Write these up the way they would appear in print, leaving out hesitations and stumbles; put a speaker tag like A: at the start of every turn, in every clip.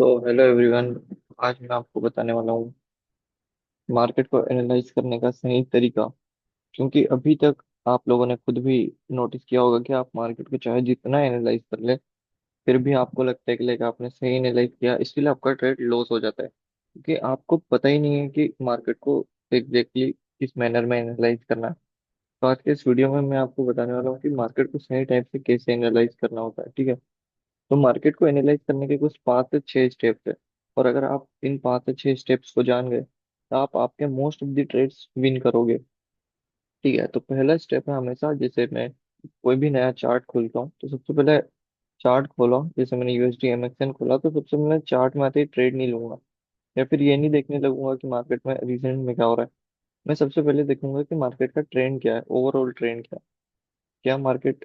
A: तो hello everyone. आज मैं आपको बताने वाला हूँ मार्केट को एनालाइज करने का सही तरीका। क्योंकि अभी तक आप लोगों ने खुद भी नोटिस किया होगा कि आप मार्केट को चाहे जितना एनालाइज कर ले, फिर भी आपको लगता है कि लाइक आपने सही एनालाइज किया, इसलिए आपका ट्रेड लॉस हो जाता है क्योंकि आपको पता ही नहीं है कि मार्केट को एग्जैक्टली किस मैनर में एनालाइज करना है। तो आज के इस वीडियो में मैं आपको बताने वाला हूँ कि मार्केट को सही टाइप से कैसे एनालाइज करना होता है। ठीक है। तो मार्केट को एनालाइज करने के कुछ 5 से 6 स्टेप्स है। और अगर आप इन 5 से 6 स्टेप्स को जान गए तो आप आपके most of the trades win करोगे। ठीक है। तो पहला स्टेप है, हमेशा जैसे मैं कोई भी नया चार्ट खोलता हूँ तो सबसे पहले चार्ट खोला, जैसे मैंने यूएसडी एमएक्सएन खोला तो सबसे पहले चार्ट में आते ही ट्रेड नहीं लूंगा या फिर ये नहीं देखने लगूंगा कि मार्केट में रिसेंट में क्या हो रहा है। मैं सबसे पहले देखूंगा कि मार्केट का ट्रेंड क्या है, ओवरऑल ट्रेंड क्या है। क्या मार्केट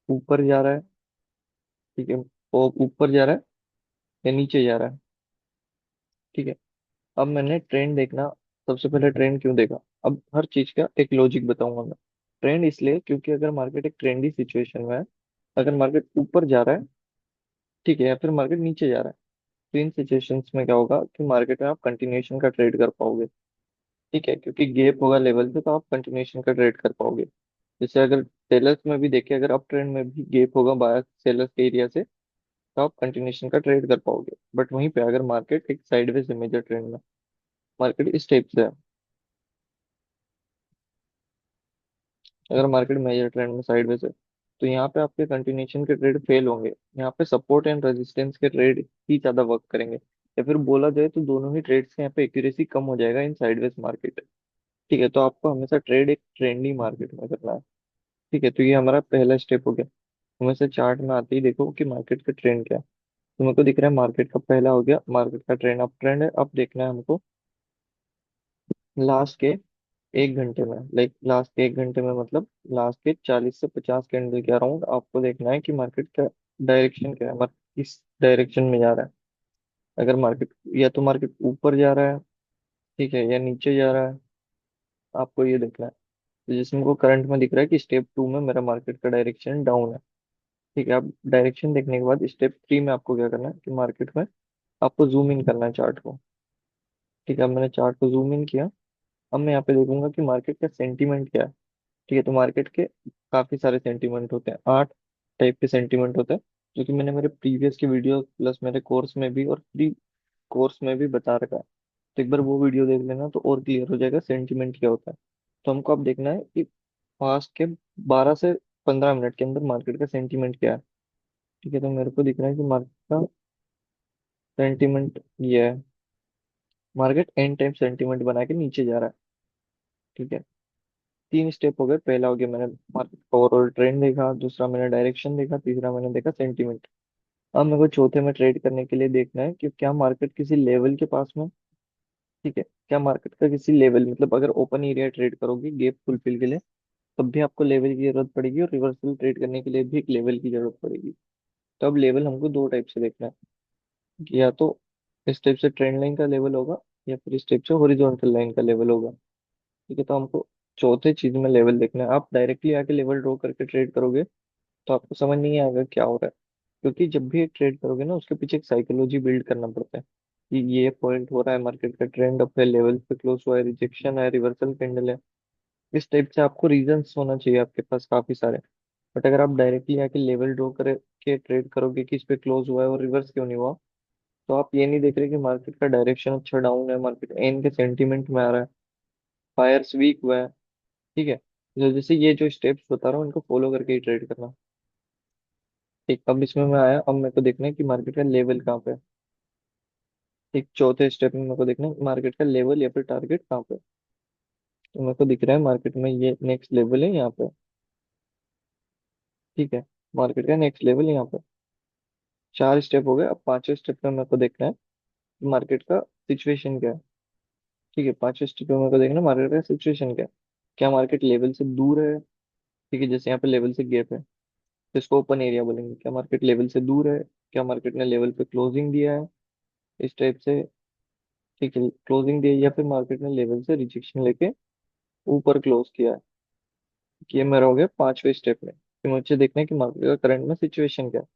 A: ऊपर जा रहा है? ठीक है, वो ऊपर जा रहा है या नीचे जा रहा है? ठीक है। अब मैंने ट्रेंड देखना, सबसे पहले ट्रेंड क्यों देखा, अब हर चीज का एक लॉजिक बताऊंगा मैं। ट्रेंड इसलिए क्योंकि अगर मार्केट एक ट्रेंडी सिचुएशन में है, अगर मार्केट ऊपर जा रहा है, ठीक है, या फिर मार्केट नीचे जा रहा है, तो इन सिचुएशंस में क्या होगा कि मार्केट में आप कंटिन्यूएशन का ट्रेड कर पाओगे। ठीक है, क्योंकि गैप होगा लेवल पे तो आप कंटिन्यूएशन का ट्रेड कर पाओगे। जैसे अगर सेलर्स में भी देखिए, अगर अप ट्रेंड में भी गैप होगा बायर सेलर्स के एरिया से, तो आप कंटिन्यूएशन का ट्रेड कर पाओगे। बट वहीं पे अगर मार्केट एक साइडवेज है, मेजर ट्रेंड में मार्केट इस टाइप से है, अगर मार्केट मेजर ट्रेंड में साइडवेज है, तो यहाँ पे आपके कंटिन्यूएशन के ट्रेड फेल होंगे। यहाँ पे सपोर्ट एंड रेजिस्टेंस के ट्रेड ही ज्यादा वर्क करेंगे, या फिर बोला जाए तो दोनों ही ट्रेड्स के यहाँ पे एक्यूरेसी कम हो जाएगा इन साइडवेज मार्केट। ठीक है। तो आपको हमेशा ट्रेड एक ट्रेंडी मार्केट में करना है। ठीक है। तो ये हमारा पहला स्टेप हो गया। हमेशा चार्ट में आते ही देखो कि मार्केट का ट्रेंड क्या है। तो मेरे को दिख रहा है मार्केट का पहला हो गया, मार्केट का ट्रेंड अप ट्रेंड है। अब देखना है हमको लास्ट के 1 घंटे में, लाइक लास्ट के 1 घंटे में मतलब लास्ट के 40 से 50 कैंडल के अराउंड आपको देखना है कि मार्केट का डायरेक्शन क्या है, मार्केट किस डायरेक्शन में जा रहा है। अगर मार्केट या तो मार्केट ऊपर जा रहा है, ठीक है, या नीचे जा रहा है, आपको ये देखना है। तो जिसमें को करंट में दिख रहा है कि स्टेप 2 में मेरा मार्केट का डायरेक्शन डाउन है। ठीक है। अब डायरेक्शन देखने के बाद स्टेप 3 में आपको क्या करना है कि मार्केट में आपको जूम इन करना है चार्ट को। ठीक है। अब मैंने चार्ट को जूम इन किया। अब मैं यहाँ पे देखूंगा कि मार्केट का सेंटीमेंट क्या है। ठीक है। तो मार्केट के काफी सारे सेंटीमेंट होते हैं, 8 टाइप के सेंटीमेंट होते हैं, जो कि मैंने मेरे प्रीवियस के वीडियो प्लस मेरे कोर्स में भी और प्री कोर्स में भी बता रखा है। तो एक बार वो वीडियो देख लेना तो और क्लियर हो जाएगा सेंटीमेंट क्या होता है। तो हमको अब देखना है कि पास्ट के 12 से 15 मिनट के अंदर मार्केट का सेंटीमेंट क्या है। ठीक है। तो मेरे को दिख रहा है कि मार्केट का सेंटीमेंट ये है, मार्केट एन टाइप सेंटीमेंट बना के नीचे जा रहा है। ठीक है। 3 स्टेप हो गए। पहला हो गया मैंने मार्केट का ओवरऑल ट्रेंड देखा, दूसरा मैंने डायरेक्शन देखा, तीसरा मैंने देखा सेंटीमेंट। अब मेरे को चौथे में ट्रेड करने के लिए देखना है कि क्या मार्केट किसी लेवल के पास में। ठीक है। क्या मार्केट का किसी लेवल, मतलब अगर ओपन एरिया ट्रेड करोगे गेप फुलफिल के लिए, तब भी आपको लेवल की जरूरत पड़ेगी, और रिवर्सल ट्रेड करने के लिए भी एक लेवल की जरूरत पड़ेगी। तो अब लेवल हमको 2 टाइप से देखना है, कि या तो इस टाइप से ट्रेंड लाइन का लेवल होगा, या फिर इस टाइप से हॉरिजॉन्टल लाइन का लेवल होगा। ठीक है। तो हमको चौथे चीज में लेवल देखना है। आप डायरेक्टली आके लेवल ड्रॉ करके ट्रेड करोगे तो आपको समझ नहीं आएगा क्या हो रहा है। क्योंकि जब भी एक ट्रेड करोगे ना, उसके पीछे एक साइकोलॉजी बिल्ड करना पड़ता है कि ये पॉइंट हो रहा है, मार्केट का ट्रेंड अप है, लेवल पे क्लोज हुआ है, रिजेक्शन है, रिवर्सल कैंडल है। इस टाइप से आपको रीजंस होना चाहिए आपके पास काफी सारे। बट अगर आप डायरेक्टली आके लेवल ड्रॉ करके ट्रेड करोगे कि इस पे क्लोज हुआ है और रिवर्स क्यों नहीं हुआ, तो आप ये नहीं देख रहे कि मार्केट का डायरेक्शन अच्छा डाउन है, मार्केट एन के सेंटीमेंट में आ रहा है, फायर्स वीक हुआ है। ठीक है। तो जैसे ये जो स्टेप्स बता रहा हूँ इनको फॉलो करके ही ट्रेड करना। ठीक। अब इसमें मैं आया, अब मेरे को देखना है कि मार्केट का लेवल कहाँ पे है। ठीक। चौथे स्टेप में मेरे को देखना है मार्केट का लेवल या फिर टारगेट कहाँ पे है। तो मेरे को दिख रहा है मार्केट में ये नेक्स्ट लेवल है यहाँ पे। ठीक है। मार्केट का नेक्स्ट लेवल यहाँ पे। 4 स्टेप हो गए। अब 5वें स्टेप में मेरे को देखना है कि मार्केट का सिचुएशन क्या है। ठीक है। 5वें स्टेप में मेरे को देखना है मार्केट का सिचुएशन क्या है। क्या मार्केट लेवल से दूर है? ठीक है। जैसे यहाँ पे लेवल से गैप है तो इसको ओपन एरिया बोलेंगे। क्या मार्केट लेवल से दूर है? क्या मार्केट ने लेवल पे क्लोजिंग दिया है इस टाइप से? ठीक है, क्लोजिंग दी है, या फिर मार्केट ने लेवल से रिजेक्शन लेके ऊपर क्लोज किया है। ये मेरा हो गया 5वें स्टेप में कि मुझे देखना है कि मार्केट का करंट में सिचुएशन क्या है।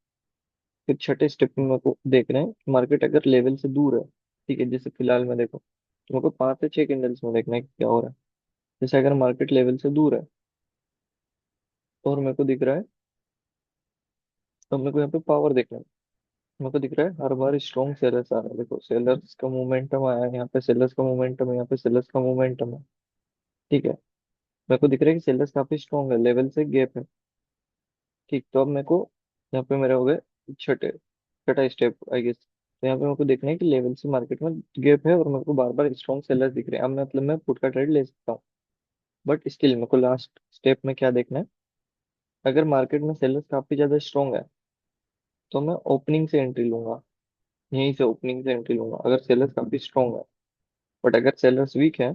A: फिर छठे स्टेप में मेरे को देखना है कि मार्केट अगर लेवल से दूर है, ठीक है, जैसे फिलहाल में देखो, तो मेरे को 5 से 6 कैंडल्स में देखना है कि क्या हो रहा है। जैसे अगर मार्केट लेवल से दूर है और मेरे को दिख रहा है, तो मेरे को यहाँ पे पावर देखना है। मेरे को दिख रहा है हर बार स्ट्रॉन्ग सेलर्स आ रहे हैं, देखो सेलर्स का मोमेंटम आया है, यहाँ पे सेलर्स का मोमेंटम है, यहाँ पे सेलर्स का मोमेंटम है। ठीक है, मेरे को दिख रहा है कि सेलर्स काफी स्ट्रॉन्ग है, लेवल से गैप है। ठीक, तो अब मेरे को यहाँ पे मेरे हो गए छठे छठा स्टेप आई गेस। तो यहाँ पे मेरे को देखना है कि लेवल से मार्केट में गैप है और मेरे को बार बार स्ट्रॉन्ग सेलर्स दिख रहे हैं। अब मतलब मैं पुट का ट्रेड ले सकता हूँ, बट स्टिल मेरे को लास्ट स्टेप में क्या देखना है, अगर मार्केट में सेलर्स काफी ज्यादा स्ट्रॉन्ग है तो मैं ओपनिंग से एंट्री लूंगा, यहीं से ओपनिंग से एंट्री लूंगा अगर सेलर्स काफी स्ट्रॉन्ग है। बट अगर सेलर्स वीक है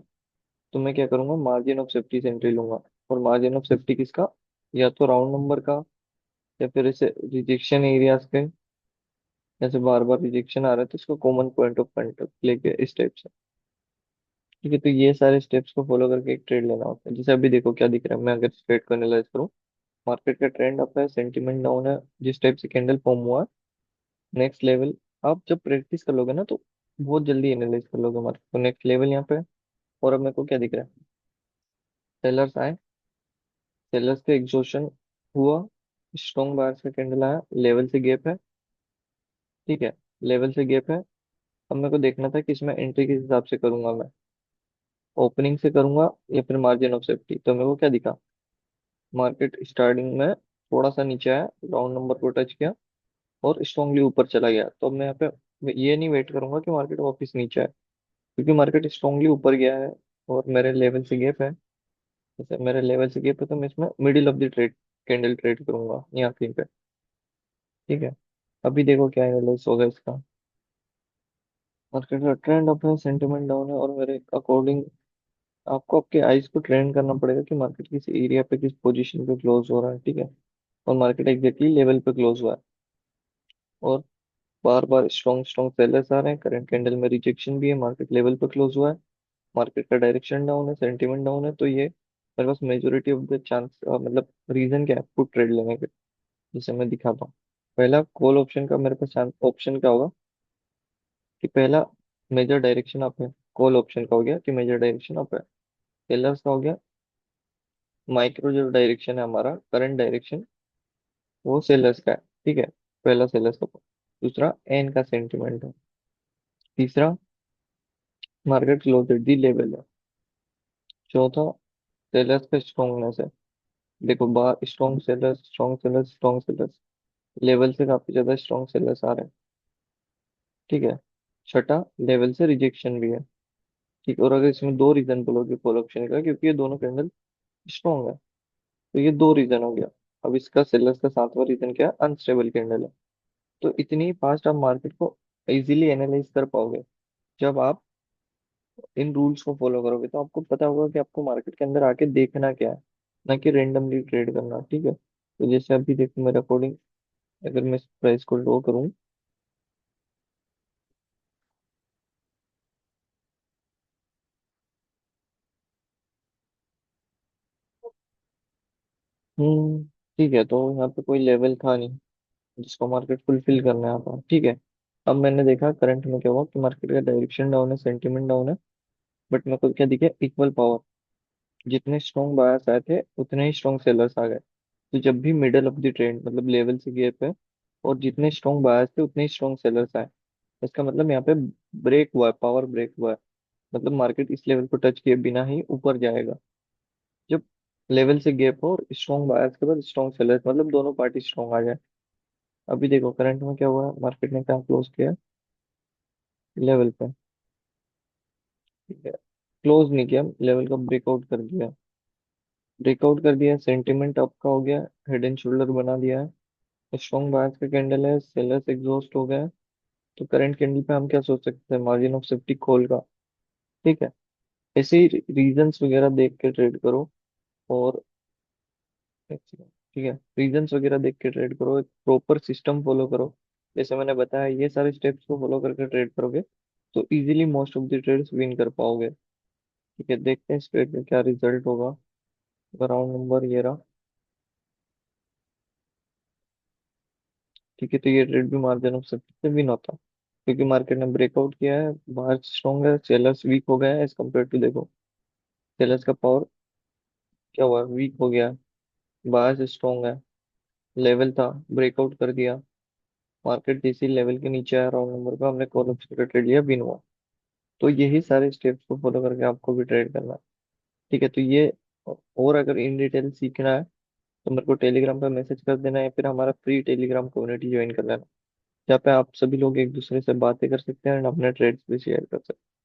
A: तो मैं क्या करूंगा, मार्जिन ऑफ सेफ्टी से एंट्री लूंगा। और मार्जिन ऑफ सेफ्टी किसका, या तो राउंड नंबर का, या फिर इसे रिजेक्शन एरियाज के, जैसे बार बार रिजेक्शन आ रहा है तो इसको कॉमन पॉइंट ऑफ कॉन्टेक्ट लेके इस टाइप से। ठीक है, तो ये सारे स्टेप्स को फॉलो करके एक ट्रेड लेना होता है। जैसे अभी देखो क्या दिख रहा है, मैं अगर ट्रेड को एनालाइज करूँ, मार्केट का ट्रेंड अप है, सेंटीमेंट डाउन है, जिस टाइप से कैंडल फॉर्म हुआ है, नेक्स्ट लेवल। आप जब प्रैक्टिस कर लोगे ना तो बहुत जल्दी एनालाइज कर लोगे मार्केट को। नेक्स्ट लेवल यहाँ पे है। और अब मेरे को क्या दिख रहा है, सेलर्स आए, सेलर्स का एग्जॉशन हुआ, स्ट्रॉन्ग बायर्स का कैंडल आया, लेवल से गैप है। ठीक है, लेवल से गैप है। अब मेरे को देखना था कि इसमें एंट्री किस हिसाब से करूंगा मैं, ओपनिंग से करूंगा या फिर मार्जिन ऑफ सेफ्टी। तो मेरे को क्या दिखा, मार्केट स्टार्टिंग में थोड़ा सा नीचे आया, राउंड नंबर को टच किया और स्ट्रांगली ऊपर चला गया। तो अब मैं यहाँ पे ये नहीं वेट करूंगा कि मार्केट वापस नीचे आए, क्योंकि मार्केट स्ट्रांगली ऊपर गया है और मेरे लेवल से गैप है। जैसे मेरे लेवल से गैप है तो मैं इसमें middle of the trade candle trade करूंगा यहाँ कहीं पे। ठीक है, अभी देखो क्या एनालिसिस होगा इसका। मार्केट का ट्रेंड अप है, सेंटिमेंट डाउन है, और मेरे अकॉर्डिंग आपको आपके आइज को ट्रेंड करना पड़ेगा कि मार्केट किस एरिया पे, किस पोजीशन पे क्लोज हो रहा है। ठीक है, और मार्केट एग्जैक्टली लेवल पे क्लोज हुआ है और बार बार स्ट्रॉन्ग स्ट्रॉन्ग सेलर्स आ रहे हैं। करंट कैंडल में रिजेक्शन भी है, मार्केट लेवल पे क्लोज हुआ है, मार्केट का डायरेक्शन डाउन है, सेंटीमेंट डाउन है। तो ये मेरे पास मेजोरिटी ऑफ द चांस, मतलब रीजन क्या है पुट ट्रेड लेने के, जिसे मैं दिखाता हूँ। पहला कॉल ऑप्शन का मेरे पास चांस ऑप्शन क्या होगा कि पहला मेजर डायरेक्शन अप है, कॉल ऑप्शन का हो गया कि मेजर डायरेक्शन अप है। सेलर्स का हो गया, माइक्रो जो डायरेक्शन है हमारा करंट डायरेक्शन, वो सेलर्स का है। ठीक है, पहला सेलर्स का। दूसरा एन का सेंटिमेंट है। तीसरा market close at the level है। चौथा सेलर्स का स्ट्रॉन्गनेस है। देखो बार strong sellers, strong sellers, strong sellers, level से काफी ज्यादा स्ट्रॉन्ग सेलर्स आ रहे हैं। ठीक है, छठा लेवल से रिजेक्शन भी है। ठीक, और अगर इसमें दो रीजन बोलोगे कॉल ऑप्शन का, क्योंकि ये दोनों कैंडल स्ट्रॉन्ग है, तो ये दो रीजन हो गया। अब इसका सेलर्स का सातवां रीजन क्या है, अनस्टेबल कैंडल है। तो इतनी फास्ट आप मार्केट को इजीली एनालाइज कर पाओगे जब आप इन रूल्स को फॉलो करोगे। तो आपको पता होगा कि आपको मार्केट के अंदर आके देखना क्या है, ना कि रेंडमली ट्रेड करना। ठीक है, तो जैसे अभी देखो मेरे अकॉर्डिंग, अगर मैं इस प्राइस को लो करूं, ठीक है, तो यहाँ पे कोई लेवल था नहीं जिसको मार्केट फुलफिल करना है था। ठीक है, अब मैंने देखा करंट में क्या हुआ कि मार्केट का डायरेक्शन डाउन है, सेंटीमेंट डाउन है, बट मेरे को क्या दिखे, इक्वल पावर। जितने स्ट्रॉन्ग बायर्स आए थे उतने ही स्ट्रॉन्ग सेलर्स आ गए। तो जब भी मिडल ऑफ द ट्रेंड मतलब लेवल से गैप है और जितने स्ट्रॉन्ग बायर्स थे उतने ही स्ट्रॉन्ग सेलर्स आए, इसका मतलब यहाँ पे ब्रेक हुआ है, पावर ब्रेक हुआ है। मतलब मार्केट इस लेवल को टच किए बिना ही ऊपर जाएगा जब लेवल से गैप हो और स्ट्रॉन्ग बायर्स के बाद स्ट्रॉन्ग सेलर्स, मतलब दोनों पार्टी स्ट्रॉन्ग आ जाए। अभी देखो करंट में क्या हुआ है, मार्केट ने क्या क्लोज किया, लेवल पे। ठीक है, क्लोज नहीं किया, लेवल का ब्रेकआउट कर दिया। ब्रेकआउट कर दिया, सेंटिमेंट आपका हो गया, हेड एंड शोल्डर बना दिया है, स्ट्रॉन्ग बायर्स का कैंडल है, सेलर्स एग्जॉस्ट हो गया है। तो करंट कैंडल पे हम क्या सोच सकते हैं, मार्जिन ऑफ सेफ्टी कॉल का। ठीक है, ऐसे ही रीजंस वगैरह देख के ट्रेड करो। और ठीक है, रीजंस वगैरह देख के ट्रेड करो, एक प्रॉपर सिस्टम फॉलो करो। जैसे मैंने बताया ये सारे स्टेप्स को फॉलो करके ट्रेड करोगे तो easily most of the trades win कर पाओगे। ठीक है, देखते हैं इस ट्रेड का क्या रिजल्ट होगा। राउंड नंबर ये रहा। ठीक है, तो ये ट्रेड भी मार्जिन ऑफ सेफ्टी से विन होता, क्योंकि मार्केट ने ब्रेकआउट किया है, बाहर स्ट्रॉन्ग है, सेलर्स वीक हो गए हैं एज कम्पेयर टू, देखो सेलर्स का पावर क्या हुआ, वीक हो गया, बाहर से स्ट्रॉन्ग है, लेवल था, ब्रेकआउट कर दिया, मार्केट जैसे लेवल के नीचे आया राउंड नंबर का, हमने कॉल ऑप्शन का ट्रेड लिया, विन हुआ। तो यही सारे स्टेप्स को फॉलो करके आपको भी ट्रेड करना है। ठीक है, तो ये, और अगर इन डिटेल सीखना है तो मेरे को टेलीग्राम पे मैसेज कर देना, या फिर हमारा फ्री टेलीग्राम कम्युनिटी ज्वाइन कर लेना, जहाँ पे आप सभी लोग एक दूसरे से बातें कर सकते हैं और अपने ट्रेड्स भी शेयर कर सकते हैं।